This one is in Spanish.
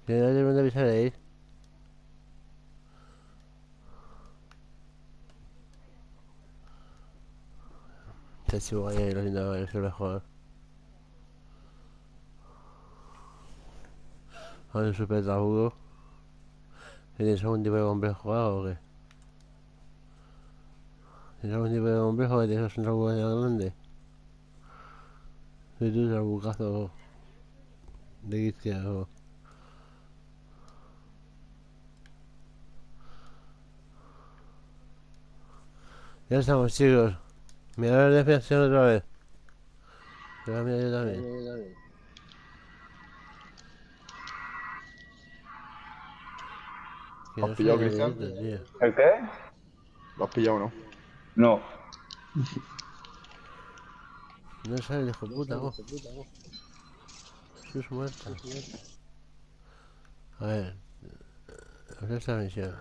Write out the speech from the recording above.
Que no deben de avisar ahí. Se chivo ahí los indagados, se lo joder. A ver, súper tabudo. ¿Tienes algún tipo de complejo o qué? ¿Tienes algún tipo de complejo que tienes un trabuco grande? Si tú eres el bucazo de izquierda o... Ya estamos, chicos. Mira la definición otra vez. Que la mía yo también. Que ¿Lo has no soy pillado, de Cristian? dedito, tío. ¿El qué? ¿Lo has pillado o no? No. No sale el hijo puta, vos. Sus muerta. A ver, esta misión.